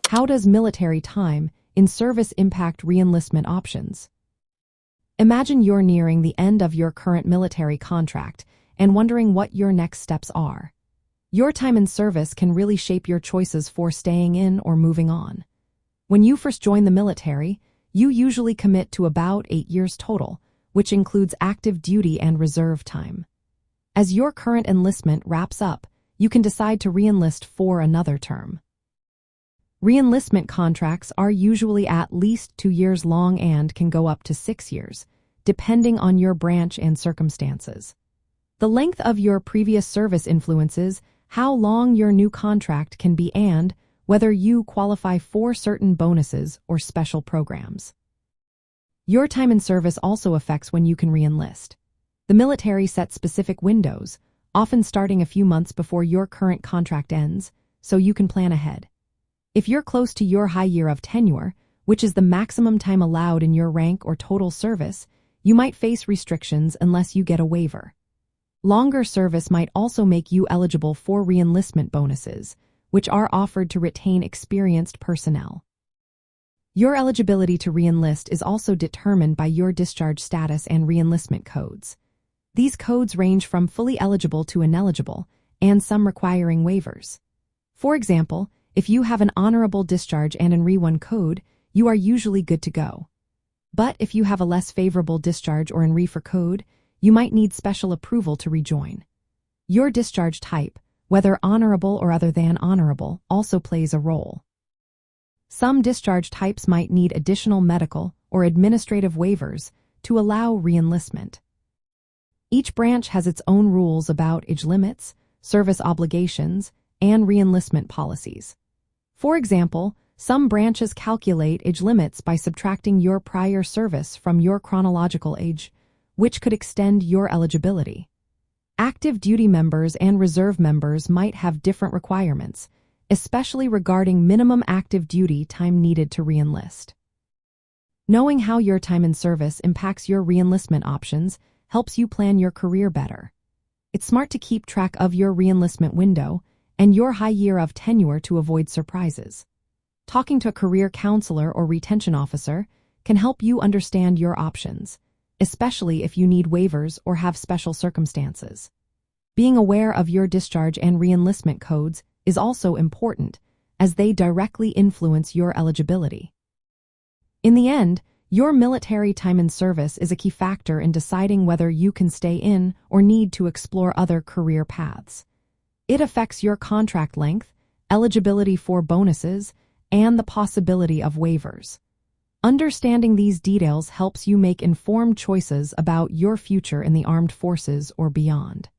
How does military time in service impact re-enlistment options? Imagine you're nearing the end of your current military contract and wondering what your next steps are. Your time in service can really shape your choices for staying in or moving on. When you first join the military, you usually commit to about 8 years total, which includes active duty and reserve time. As your current enlistment wraps up, you can decide to re-enlist for another term. Re-enlistment contracts are usually at least 2 years long and can go up to 6 years, depending on your branch and circumstances. The length of your previous service influences how long your new contract can be and whether you qualify for certain bonuses or special programs. Your time in service also affects when you can re-enlist. The military sets specific windows, often starting a few months before your current contract ends, so you can plan ahead. If you're close to your high year of tenure, which is the maximum time allowed in your rank or total service, you might face restrictions unless you get a waiver. Longer service might also make you eligible for re-enlistment bonuses, which are offered to retain experienced personnel. Your eligibility to re-enlist is also determined by your discharge status and re-enlistment codes. These codes range from fully eligible to ineligible, and some requiring waivers. For example, if you have an honorable discharge and an Re-1 code, you are usually good to go. But if you have a less favorable discharge or an Re-4 code, you might need special approval to rejoin. Your discharge type, whether honorable or other than honorable, also plays a role. Some discharge types might need additional medical or administrative waivers to allow re-enlistment. Each branch has its own rules about age limits, service obligations, and re-enlistment policies. For example, some branches calculate age limits by subtracting your prior service from your chronological age, which could extend your eligibility. Active duty members and reserve members might have different requirements, especially regarding minimum active duty time needed to re-enlist. Knowing how your time in service impacts your re-enlistment options helps you plan your career better. It's smart to keep track of your re-enlistment window and your high year of tenure to avoid surprises. Talking to a career counselor or retention officer can help you understand your options, especially if you need waivers or have special circumstances. Being aware of your discharge and re-enlistment codes is also important, as they directly influence your eligibility. In the end, your military time in service is a key factor in deciding whether you can stay in or need to explore other career paths. It affects your contract length, eligibility for bonuses, and the possibility of waivers. Understanding these details helps you make informed choices about your future in the armed forces or beyond.